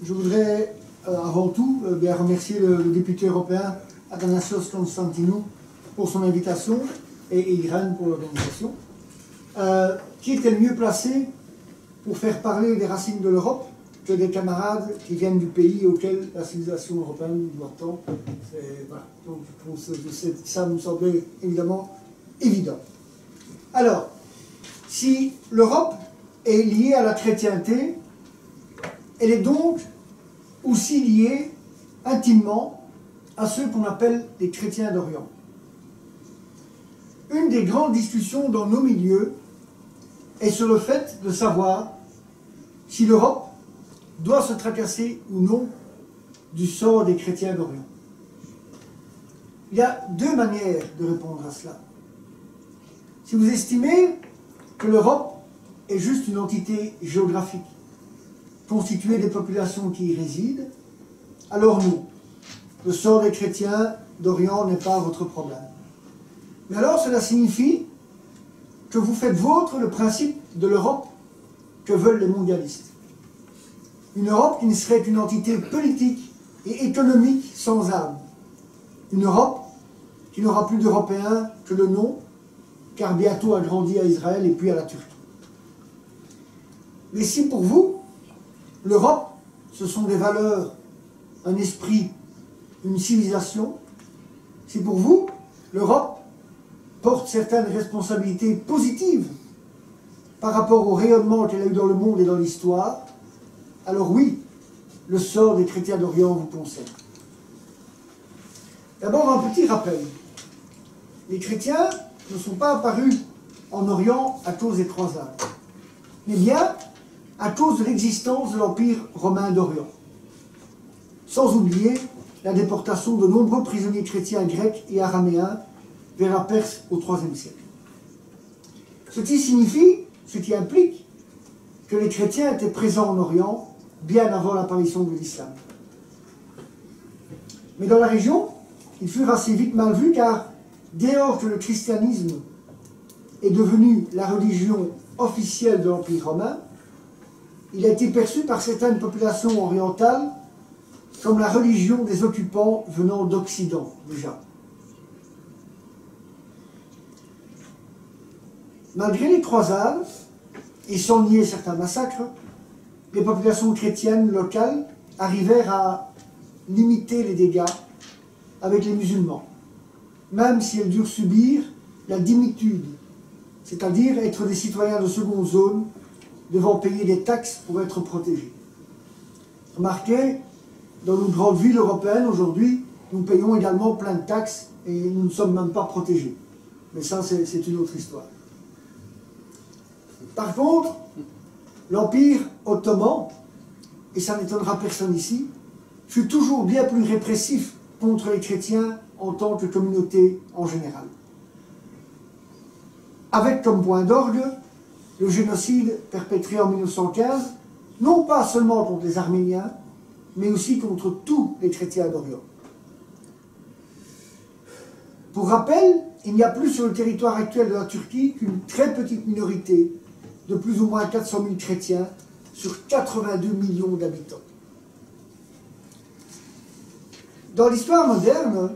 Je voudrais avant tout bien remercier le député européen Athanasios Constantinou pour son invitation et Irène pour l'organisation. Qui était le mieux placé pour faire parler des racines de l'Europe que des camarades qui viennent du pays auquel la civilisation européenne doit tant. Voilà. Donc, ça me semblait évidemment évident. Alors, si l'Europe est liée à la chrétienté, elle est donc aussi liée intimement à ceux qu'on appelle les chrétiens d'Orient. Une des grandes discussions dans nos milieux est sur le fait de savoir si l'Europe doit se tracasser ou non du sort des chrétiens d'Orient. Il y a deux manières de répondre à cela. Si vous estimez que l'Europe est juste une entité géographique, constituée des populations qui y résident, alors non, le sort des chrétiens d'Orient n'est pas votre problème. Mais alors cela signifie que vous faites vôtre le principe de l'Europe que veulent les mondialistes. Une Europe qui ne serait qu'une entité politique et économique sans âme. Une Europe qui n'aura plus d'Européens que le nom, car bientôt agrandie à Israël et puis à la Turquie. Mais si pour vous, l'Europe, ce sont des valeurs, un esprit, une civilisation, si pour vous, l'Europe porte certaines responsabilités positives par rapport au rayonnement qu'elle a eu dans le monde et dans l'histoire, alors oui, le sort des chrétiens d'Orient vous concerne. D'abord, un petit rappel. Les chrétiens ne sont pas apparus en Orient à cause des croisades, mais bien à cause de l'existence de l'Empire romain d'Orient. Sans oublier la déportation de nombreux prisonniers chrétiens grecs et araméens vers la Perse au IIIe siècle. Ce qui implique que les chrétiens étaient présents en Orient bien avant l'apparition de l'islam. Mais dans la région, ils furent assez vite mal vus car dès lors que le christianisme est devenu la religion officielle de l'Empire romain, il a été perçu par certaines populations orientales comme la religion des occupants venant d'Occident déjà. Malgré les croisades, et sans nier certains massacres, les populations chrétiennes locales arrivèrent à limiter les dégâts avec les musulmans, même si elles durent subir la dimitude, c'est-à-dire être des citoyens de seconde zone devant payer des taxes pour être protégés. Remarquez, dans nos grandes villes européennes aujourd'hui, nous payons également plein de taxes et nous ne sommes même pas protégés. Mais ça, c'est une autre histoire. Par contre, l'Empire ottoman, et ça n'étonnera personne ici, fut toujours bien plus répressif contre les chrétiens en tant que communauté en général. Avec comme point d'orgue le génocide perpétré en 1915, non pas seulement contre les Arméniens, mais aussi contre tous les chrétiens d'Orient. Pour rappel, il n'y a plus sur le territoire actuel de la Turquie qu'une très petite minorité de plus ou moins 400 000 chrétiens sur 82 millions d'habitants. Dans l'histoire moderne,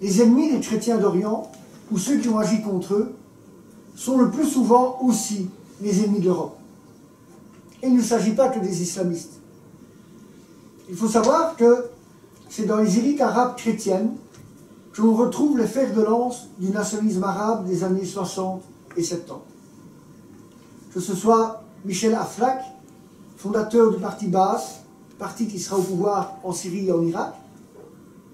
les ennemis des chrétiens d'Orient, ou ceux qui ont agi contre eux, sont le plus souvent aussi les ennemis de l'Europe. Et il ne s'agit pas que des islamistes. Il faut savoir que c'est dans les élites arabes chrétiennes que l'on retrouve les fers de lance du nationalisme arabe des années 60 et 70. Que ce soit Michel Aflaq, fondateur du parti Baas, parti qui sera au pouvoir en Syrie et en Irak,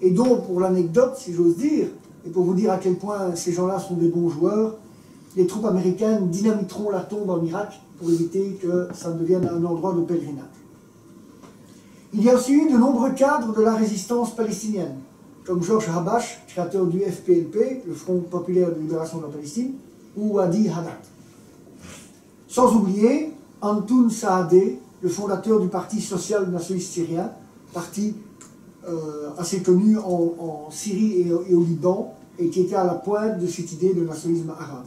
et dont, pour l'anecdote, si j'ose dire, et pour vous dire à quel point ces gens-là sont des bons joueurs, les troupes américaines dynamiteront la tombe en Irak pour éviter que ça ne devienne un endroit de pèlerinage. Il y a aussi eu de nombreux cadres de la résistance palestinienne, comme Georges Habash, créateur du FPLP, le Front populaire de libération de la Palestine, ou Hadi Haddad. Sans oublier Antoun Saadé, le fondateur du Parti social nationaliste syrien, parti assez connu en Syrie et au Liban, et qui était à la pointe de cette idée de nationalisme arabe.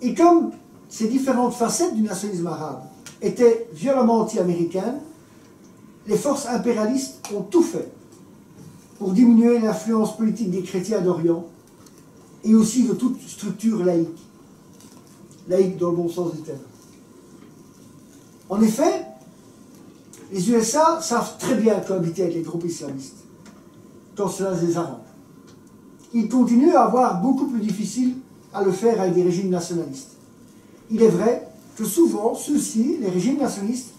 Et comme ces différentes facettes du nationalisme arabe était violemment anti-américaine, les forces impérialistes ont tout fait pour diminuer l'influence politique des chrétiens d'Orient et aussi de toute structure laïque. Laïque dans le bon sens du terme. En effet, les USA savent très bien cohabiter avec les groupes islamistes, quand cela les arrange. Ils continuent à avoir beaucoup plus difficile à le faire avec des régimes nationalistes. Il est vrai que souvent, ceux-ci, les régimes nationalistes,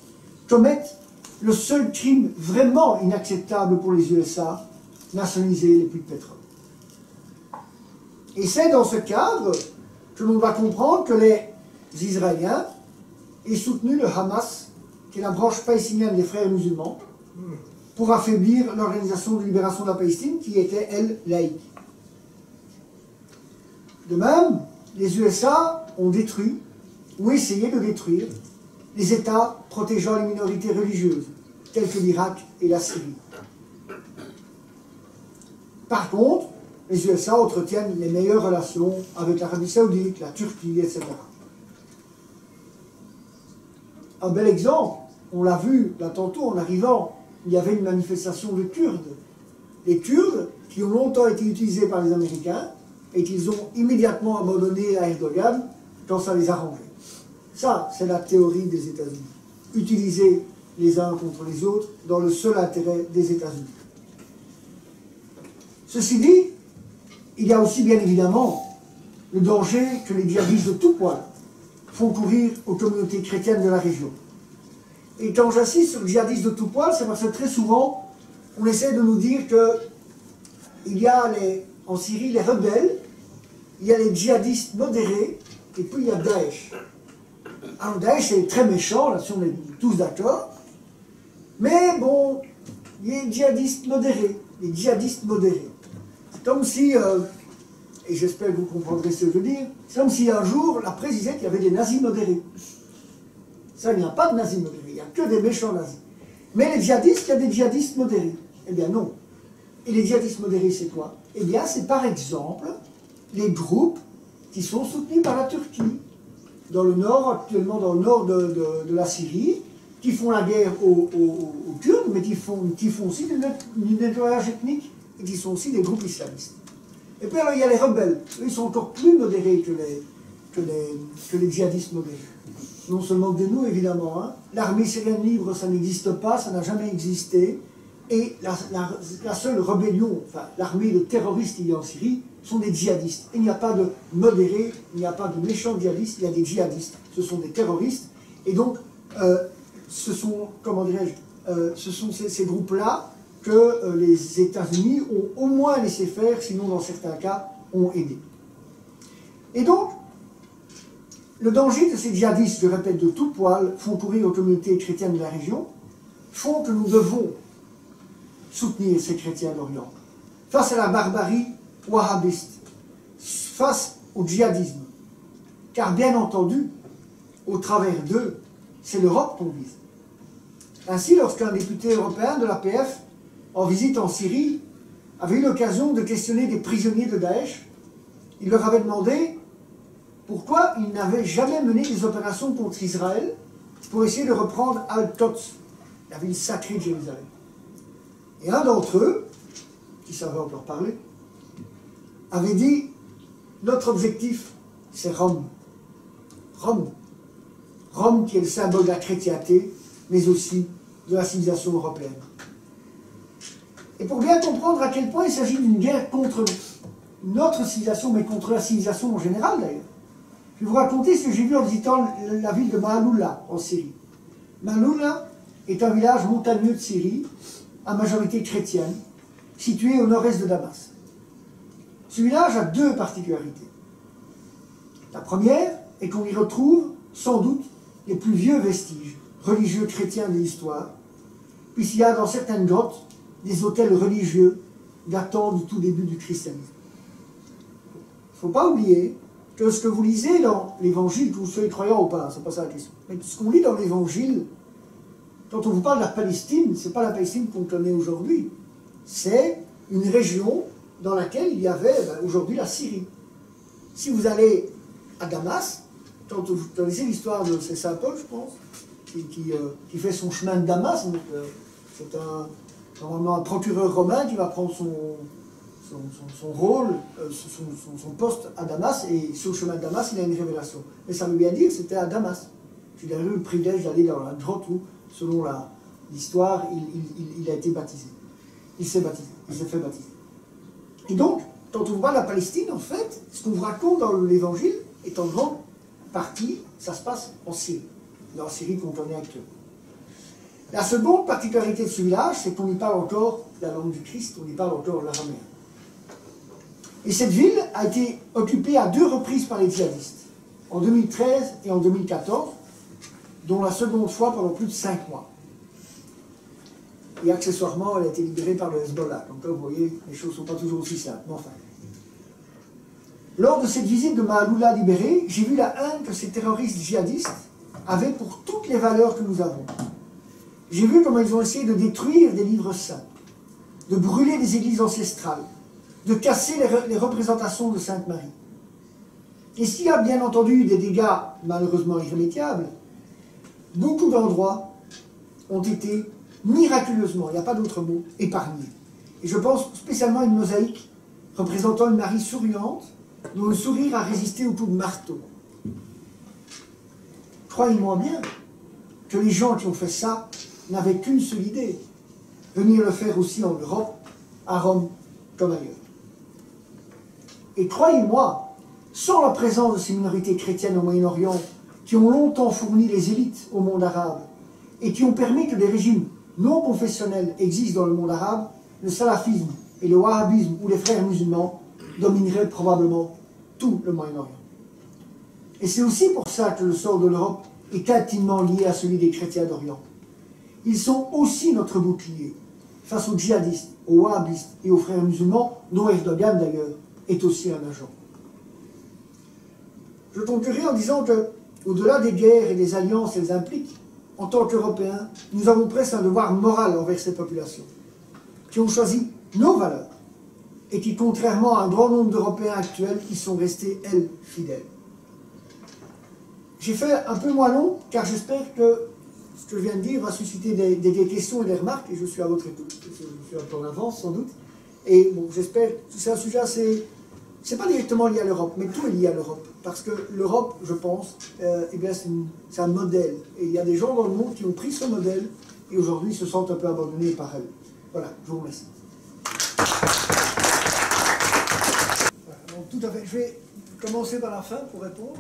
commettent le seul crime vraiment inacceptable pour les USA, nationaliser les puits de pétrole. Et c'est dans ce cadre que l'on doit comprendre que les Israéliens aient soutenu le Hamas, qui est la branche palestinienne des frères musulmans, pour affaiblir l'Organisation de libération de la Palestine, qui était, elle, laïque. De même, les USA ont détruit, ou essayé de détruire, les États protégeant les minorités religieuses, tels que l'Irak et la Syrie. Par contre, les USA entretiennent les meilleures relations avec l'Arabie Saoudite, la Turquie, etc. Un bel exemple, on l'a vu là tantôt en arrivant, il y avait une manifestation de Kurdes. Les Kurdes qui ont longtemps été utilisés par les Américains et qu'ils ont immédiatement abandonné à Erdogan quand ça les arrangeait. Ça, c'est la théorie des États-Unis. Utiliser les uns contre les autres dans le seul intérêt des États-Unis. Ceci dit, il y a aussi bien évidemment le danger que les djihadistes de tout poil font courir aux communautés chrétiennes de la région. Et quand j'insiste sur le djihadisme de tout poil, c'est parce que très souvent, on essaie de nous dire qu'il y a en Syrie les rebelles, il y a les djihadistes modérés, et puis il y a Daesh. Alors Daesh est très méchant, là-dessus on est tous d'accord, mais bon, il y a les djihadistes modérés, C'est comme si, et j'espère que vous comprendrez ce que je veux dire, c'est comme si un jour la presse disait qu'il y avait des nazis modérés. Ça, il n'y a pas de nazis modérés, il n'y a que des méchants nazis. Mais les djihadistes, il y a des djihadistes modérés. Eh bien non. Et les djihadistes modérés, c'est quoi? Eh bien, c'est par exemple les groupes qui sont soutenus par la Turquie, dans le nord, actuellement dans le nord de la Syrie, qui font la guerre aux Kurdes, mais qui font aussi du nettoyage ethnique, et qui sont aussi des groupes islamistes. Et puis alors, il y a les rebelles. Eux, ils sont encore plus modérés que les djihadistes modérés. Non seulement de nous, évidemment. Hein. L'armée syrienne libre, ça n'existe pas, ça n'a jamais existé. Et la seule rébellion, enfin, l'armée de terroristes qu'il y a en Syrie, sont des djihadistes. Il n'y a pas de modérés, il n'y a pas de méchants djihadistes, il y a des djihadistes. Ce sont des terroristes. Et donc, ce sont, comment dirais-je, ce sont ces groupes-là que les États-Unis ont au moins laissé faire, sinon dans certains cas, ont aidé. Et donc, le danger de ces djihadistes, je répète, de tout poil, font courir aux communautés chrétiennes de la région, font que nous devons soutenir ces chrétiens d'Orient. Face à la barbarie wahhabiste, face au djihadisme. Car bien entendu, au travers d'eux, c'est l'Europe qu'on vise. Ainsi, lorsqu'un député européen de l'APF, en visite en Syrie, avait eu l'occasion de questionner des prisonniers de Daesh, il leur avait demandé pourquoi ils n'avaient jamais mené des opérations contre Israël pour essayer de reprendre Al-Quds, la ville sacrée de Jérusalem. Et un d'entre eux, qui savait encore parler, avait dit « Notre objectif, c'est Rome. Rome. Rome qui est le symbole de la chrétienté, mais aussi de la civilisation européenne. » Et pour bien comprendre à quel point il s'agit d'une guerre contre notre civilisation, mais contre la civilisation en général d'ailleurs, je vais vous raconter ce que j'ai vu en visitant la ville de Maaloula, en Syrie. Maaloula est un village montagneux de Syrie, à majorité chrétienne, situé au nord-est de Damas. Ce village a deux particularités. La première est qu'on y retrouve, sans doute, les plus vieux vestiges religieux chrétiens de l'histoire, puisqu'il y a dans certaines grottes des hôtels religieux datant du tout début du christianisme. Il ne faut pas oublier que ce que vous lisez dans l'Évangile, que vous soyez croyant ou pas, c'est pas ça la question, mais ce qu'on lit dans l'Évangile, quand on vous parle de la Palestine, ce n'est pas la Palestine qu'on connaît aujourd'hui, c'est une région dans laquelle il y avait aujourd'hui la Syrie. Si vous allez à Damas, quand vous connaissez l'histoire de Saint Paul, je pense, qui fait son chemin de Damas. C'est normalement un procureur romain qui va prendre son rôle, son poste à Damas, et sur le chemin de Damas, il a une révélation. Mais ça veut bien dire que c'était à Damas. Il a eu le privilège d'aller dans la grotte où, selon l'histoire, il a été baptisé. Il s'est fait baptiser. Et donc, quand on voit la Palestine, en fait, ce qu'on vous raconte dans l'Évangile est en grande partie, ça se passe en Syrie, dans la Syrie qu'on connaît actuellement. La seconde particularité de ce village, c'est qu'on y parle encore la langue du Christ, on y parle encore l'araméen. Et cette ville a été occupée à 2 reprises par les djihadistes, en 2013 et en 2014, dont la seconde fois pendant plus de 5 mois. Et accessoirement, elle a été libérée par le Hezbollah. Donc là, vous voyez, les choses ne sont pas toujours aussi simples. Mais enfin. Lors de cette visite de Maaloula libérée, j'ai vu la haine que ces terroristes djihadistes avaient pour toutes les valeurs que nous avons. J'ai vu comment ils ont essayé de détruire des livres saints, de brûler des églises ancestrales, de casser les représentations de Sainte Marie. Et s'il y a bien entendu des dégâts malheureusement irrémédiables, beaucoup d'endroits ont été miraculeusement, il n'y a pas d'autre mot, épargnés. Et je pense spécialement à une mosaïque représentant une Marie souriante, dont le sourire a résisté au coup de marteau. Croyez-moi bien que les gens qui ont fait ça n'avaient qu'une seule idée, venir le faire aussi en Europe, à Rome comme ailleurs. Et croyez-moi, sans la présence de ces minorités chrétiennes au Moyen-Orient, qui ont longtemps fourni les élites au monde arabe, et qui ont permis que des régimes non confessionnels existent dans le monde arabe, le salafisme et le wahhabisme ou les frères musulmans domineraient probablement tout le Moyen-Orient. Et c'est aussi pour ça que le sort de l'Europe est intimement lié à celui des chrétiens d'Orient. Ils sont aussi notre bouclier face aux djihadistes, aux wahhabistes et aux frères musulmans, dont Erdogan d'ailleurs est aussi un agent. Je conclurai en disant que, au-delà des guerres et des alliances qu'elles impliquent, en tant qu'Européens, nous avons presque un devoir moral envers ces populations, qui ont choisi nos valeurs, et qui, contrairement à un grand nombre d'Européens actuels, qui sont restés, elles, fidèles. J'ai fait un peu moins long, car j'espère que ce que je viens de dire va susciter des questions et des remarques, et je suis à votre écoute. Je suis un peu en avance, sans doute. Et bon, j'espère que c'est un sujet assez... C'est pas directement lié à l'Europe, mais tout est lié à l'Europe. Parce que l'Europe, je pense, eh bien c'est un modèle. Et il y a des gens dans le monde qui ont pris ce modèle, et aujourd'hui se sentent un peu abandonnés par elle. Voilà, je vous remercie. Voilà, donc, tout à fait. Je vais commencer par la fin pour répondre.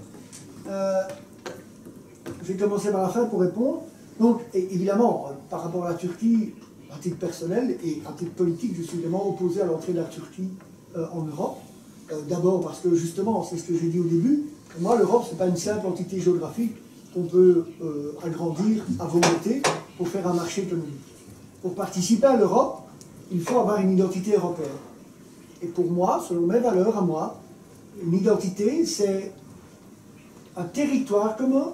Donc, évidemment, par rapport à la Turquie, à titre personnel et à titre politique, je suis vraiment opposé à l'entrée de la Turquie en Europe. D'abord parce que, justement, c'est ce que j'ai dit au début, pour moi, l'Europe, ce n'est pas une simple entité géographique qu'on peut agrandir à volonté pour faire un marché économique. Pour participer à l'Europe, il faut avoir une identité européenne. Et pour moi, selon mes valeurs à moi, une identité, c'est un territoire commun,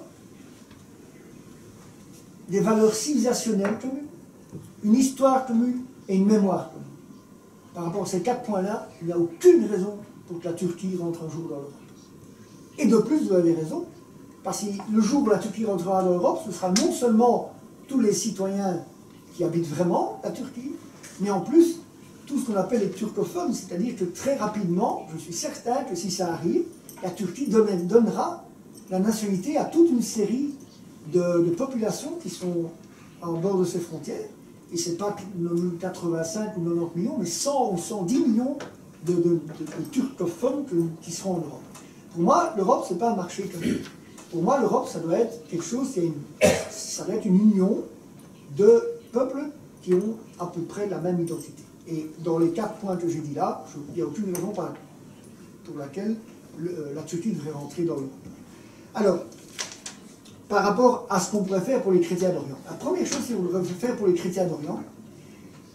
des valeurs civilisationnelles communes, une histoire commune et une mémoire commune. Par rapport à ces 4 points-là, il n'y a aucune raison pour que la Turquie rentre un jour dans l'Europe. Et de plus, vous avez raison, parce que le jour où la Turquie rentrera dans l'Europe, ce sera non seulement tous les citoyens qui habitent vraiment la Turquie, mais en plus, tout ce qu'on appelle les turcophones, c'est-à-dire que très rapidement, je suis certain que si ça arrive, la Turquie donnera la nationalité à toute une série de populations qui sont en bord de ses frontières. Et ce n'est pas 85 ou 90 millions, mais 100 ou 110 millions de turcophones qui seront en Europe. Pour moi, l'Europe, ce n'est pas un marché économique. Pour moi, l'Europe, ça doit être quelque chose, ça doit être une union de peuples qui ont à peu près la même identité. Et dans les 4 points que j'ai dit là, il n'y a aucune raison pour laquelle la Turquie devrait rentrer dans l'Europe. Alors, par rapport à ce qu'on pourrait faire pour les chrétiens d'Orient. La première chose qu'on devrait faire pour les chrétiens d'Orient,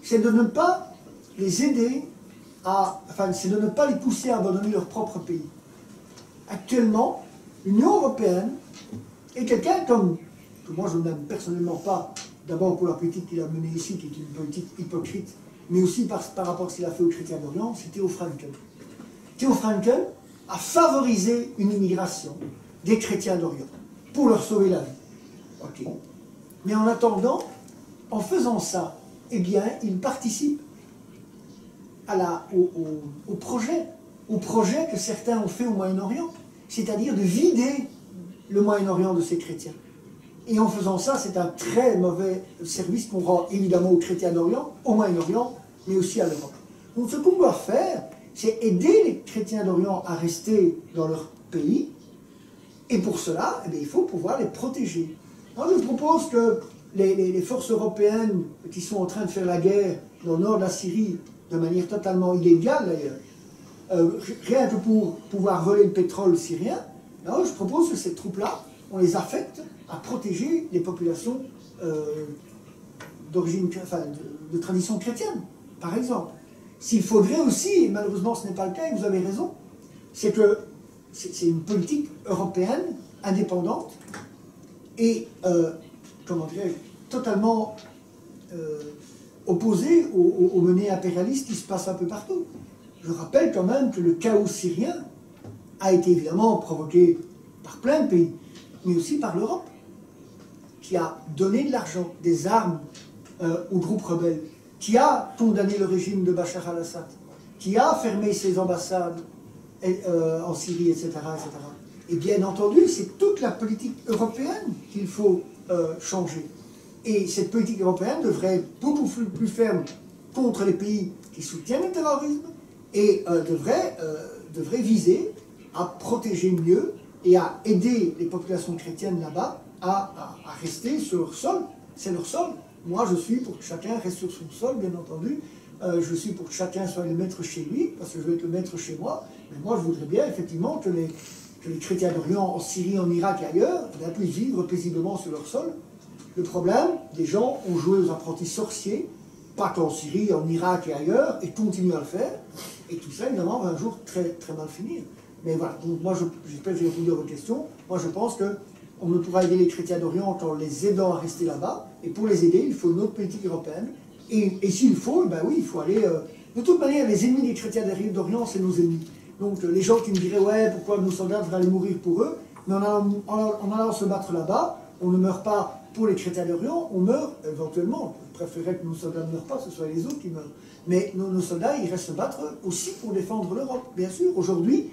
c'est de ne pas les aider c'est de ne pas les pousser à abandonner leur propre pays. Actuellement, l'Union européenne est quelqu'un que moi je n'aime personnellement pas, d'abord pour la politique qu'il a menée ici, qui est une politique hypocrite, mais aussi par rapport à ce qu'il a fait aux chrétiens d'Orient, c'est Theo Franken. Theo Franken a favorisé une immigration des chrétiens d'Orient, pour leur sauver la vie. Ok. Mais en attendant, en faisant ça, eh bien, ils participent au projet que certains ont fait au Moyen-Orient, c'est-à-dire de vider le Moyen-Orient de ses chrétiens. Et en faisant ça, c'est un très mauvais service qu'on rend évidemment aux chrétiens d'Orient, au Moyen-Orient, mais aussi à l'Europe. Donc ce qu'on doit faire, c'est aider les chrétiens d'Orient à rester dans leur pays, et pour cela, eh bien, il faut pouvoir les protéger. Moi, je propose que les forces européennes qui sont en train de faire la guerre dans le nord de la Syrie, de manière totalement illégale d'ailleurs, rien que pour pouvoir voler le pétrole syrien, alors je propose que ces troupes-là, on les affecte à protéger les populations d'origine, enfin, de tradition chrétienne, par exemple. S'il faudrait aussi, et malheureusement ce n'est pas le cas, et vous avez raison, c'est que c'est une politique européenne indépendante et, comment dirais-je, totalement opposée aux menées impérialistes qui se passent un peu partout. Je rappelle quand même que le chaos syrien a été évidemment provoqué par plein de pays, mais aussi par l'Europe, qui a donné de l'argent, des armes aux groupes rebelles, qui a condamné le régime de Bachar al-Assad, qui a fermé ses ambassades en Syrie, etc., etc. Et bien entendu, c'est toute la politique européenne qu'il faut changer. Et cette politique européenne devrait être beaucoup plus ferme contre les pays qui soutiennent le terrorisme et devrait viser à protéger mieux et à aider les populations chrétiennes là-bas à rester sur leur sol. C'est leur sol. Moi, je suis pour que chacun reste sur son sol, bien entendu. Je suis pour que chacun soit le maître chez lui, parce que je veux être le maître chez moi. Mais moi, je voudrais bien, effectivement, que les chrétiens d'Orient, en Syrie, en Irak et ailleurs, puissent vivre paisiblement sur leur sol. Le problème, des gens ont joué aux apprentis sorciers, pas qu'en Syrie, en Irak et ailleurs, et continuent à le faire. Et tout ça, évidemment, va un jour très, très mal finir. Mais voilà, donc moi, j'espère que j'ai répondu à votre question. Moi, je pense qu'on ne pourra aider les chrétiens d'Orient qu'en les aidant à rester là-bas. Et pour les aider, il faut une autre politique européenne. Et s'il faut, ben oui, il faut aller... De toute manière, les ennemis des chrétiens d'Orient, c'est nos ennemis. Donc les gens qui me diraient, ouais, pourquoi nos soldats devraient aller mourir pour eux? Mais en allant se battre là-bas, on ne meurt pas pour les chrétiens d'Orient, on meurt éventuellement. Je préférerais que nos soldats ne meurent pas, ce soit les autres qui meurent. Mais nos soldats, ils restent se battre aussi pour défendre l'Europe. Bien sûr, aujourd'hui,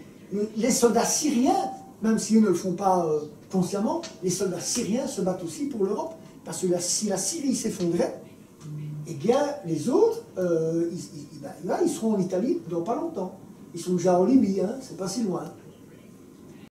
les soldats syriens, même s'ils ne le font pas consciemment, les soldats syriens se battent aussi pour l'Europe. Parce que si la Syrie s'effondrait, eh bien, les autres, ils seront en Italie dans pas longtemps. Ils sont déjà en Libye, hein, c'est pas si loin.